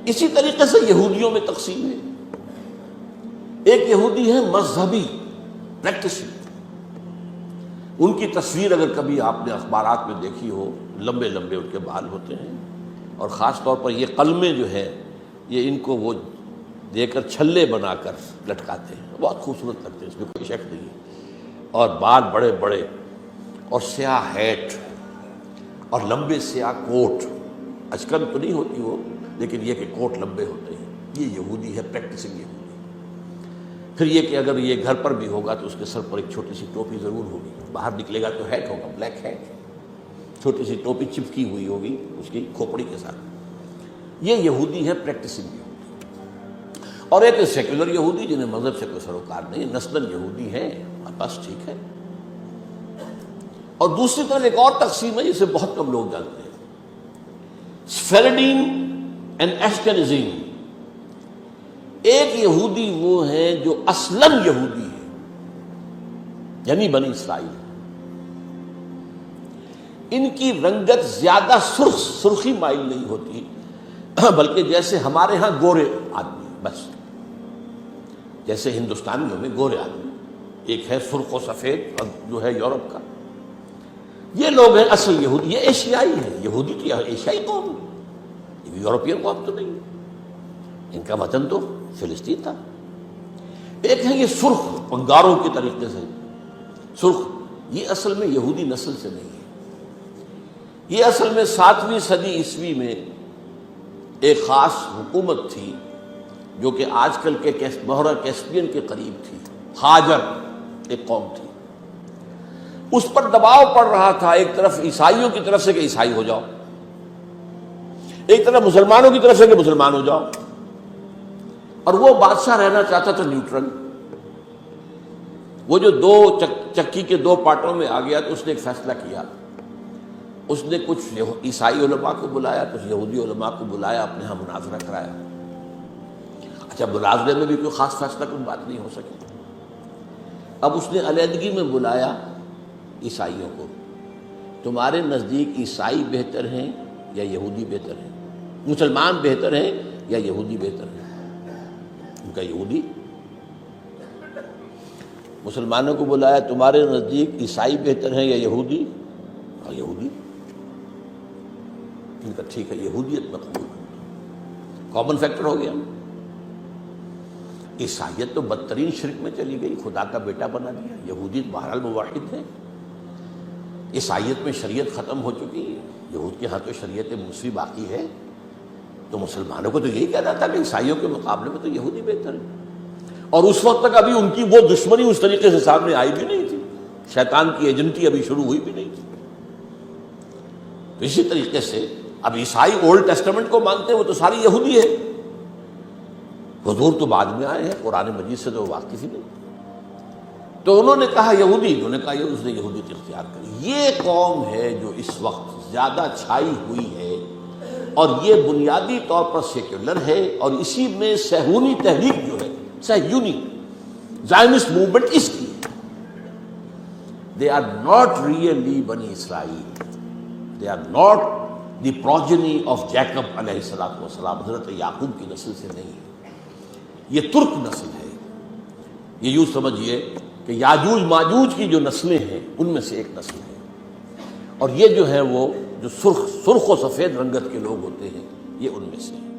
اسی طریقے سے یہودیوں میں تقسیم ہے. ایک یہودی ہے مذہبی پریکٹسنگ. ان کی تصویر اگر کبھی آپ نے اخبارات میں دیکھی ہو، لمبے لمبے ان کے بال ہوتے ہیں، اور خاص طور پر یہ قلمیں جو ہے یہ ان کو وہ دے کر چھلے بنا کر لٹکاتے ہیں، بہت خوبصورت لگتے ہیں، اس میں کوئی شک نہیں ہے. اور بال بڑے بڑے اور سیاہ ہیٹ اور لمبے سیاہ کوٹ. اچکن تو نہیں ہوتی وہ، لیکن یہ کہ کوٹ لمبے ہوتے ہیں. یہ یہودی ہے، پریکٹسنگ یہودی. پھر یہ کہ اگر یہ گھر پر بھی ہوگا تو اس کے سر پر ایک چھوٹی سی ٹوپی ضرور ہوگی، باہر نکلے گا تو ہیٹ ہوگا، بلیک ہیٹ، چھوٹی سی ٹوپی چپکی ہوئی ہوگی اس کی کھوپڑی کے ساتھ. یہ یہودی ہے، پریکٹسنگ یہودی. اور ایک سیکولر یہودی جنہیں مذہب سے کوئی سروکار نہیں، نسلاً یہودی ہے، بس ٹھیک ہے. اور دوسری طرف ایک اور تقسیم ہے جسے بہت کم لوگ جانتے ہیں، سفیرڈین اینڈ ایشکنزیم. ایک یہودی وہ ہیں جو اصلاً یہودی ہے، یعنی بنی اسرائیل. ان کی رنگت زیادہ سرخی مائل نہیں ہوتی، بلکہ جیسے ہمارے ہاں گورے آدمی، بس جیسے ہندوستانیوں میں گورے آدمی، ایک ہے سرخ و سفید اور جو ہے یورپ کا. یہ لوگ ہیں اصل یہودی. یہ ایشیائی ہے، یہودی تو ایشیائی قوم ہے، یہ یورپین قوم تو نہیں. ان کا وطن تو فلسطین تھا. ایک ہے یہ سرخ، انگاروں کے طریقے سے سرخ. یہ اصل میں یہودی نسل سے نہیں ہے. یہ اصل میں 7ویں صدی عیسوی میں ایک خاص حکومت تھی جو کہ آج کل کے بحیرہ کیسپیئن کے قریب تھی. ہاجر ایک قوم تھی. اس پر دباؤ پڑ رہا تھا، ایک طرف عیسائیوں کی طرف سے کہ عیسائی ہو جاؤ، ایک طرف مسلمانوں کی طرف سے کہ مسلمان ہو جاؤ. اور وہ بادشاہ رہنا چاہتا تھا نیوٹرل. وہ جو دو چکی کے دو پارٹوں میں آ گیا تو اس نے ایک فیصلہ کیا. اس نے کچھ عیسائی علماء کو بلایا، کچھ یہودی علماء کو بلایا، اپنے ہاں مناظرہ کرایا. اچھا، مناظرے میں بھی کوئی خاص فیصلہ کوئی بات نہیں ہو سکی. اب اس نے علیحدگی میں بلایا عیسائیوں کو. تمہارے نزدیک عیسائی بہتر ہیں یا یہودی بہتر ہیں؟ مسلمان بہتر ہیں یا یہودی بہتر ہیں؟ ان کا یہودی. مسلمانوں کو بلایا، تمہارے نزدیک عیسائی بہتر ہیں یا یہودی؟ اور یہودی. ان کا ٹھیک ہے، یہودیت مقبول. کامن فیکٹر ہو گیا. عیسائیت تو بدترین شرک میں چلی گئی، خدا کا بیٹا بنا دیا. یہودیت بہرحال موحد ہے. عیسائیت میں شریعت ختم ہو چکی ہے، یہود کے ہاں تو شریعت موسیٰ باقی ہے. تو مسلمانوں کو تو یہی کہنا تھا کہ عیسائیوں کے مقابلے میں تو یہودی بہتر ہے. اور اس وقت تک ابھی ان کی وہ دشمنی اس طریقے سے سامنے آئی بھی نہیں تھی، شیطان کی ایجنٹی ابھی شروع ہوئی بھی نہیں تھی. تو اسی طریقے سے اب عیسائی اولڈ ٹیسٹمنٹ کو مانتے ہیں، وہ تو ساری یہودی ہے. حضور تو بعد میں آئے ہیں، قرآن مجید سے تو واقف ہی نہیں. تو انہوں نے کہا یہودی، انہوں نے کہا اس نے یہودیت اختیار کری. یہ قوم ہے جو اس وقت زیادہ چھائی ہوئی ہے، اور یہ بنیادی طور پر سیکولر ہے. اور اسی میں صہیونی تحریک جو ہے، صہیونی زائنسٹ موومنٹ اس کی ہے. دے آر ناٹ ریئلی بنی اسرائیل، they are not the progeny of Jacob علیہ الصلوۃ والسلام. حضرت یعقوب کی نسل سے نہیں ہے. یہ ترک نسل ہے. یہ یوں سمجھیے کہ یاجوج ماجوج کی جو نسلیں ہیں ان میں سے ایک نسل ہے. اور یہ جو ہے وہ جو سرخ و سفید رنگت کے لوگ ہوتے ہیں، یہ ان میں سے ہیں.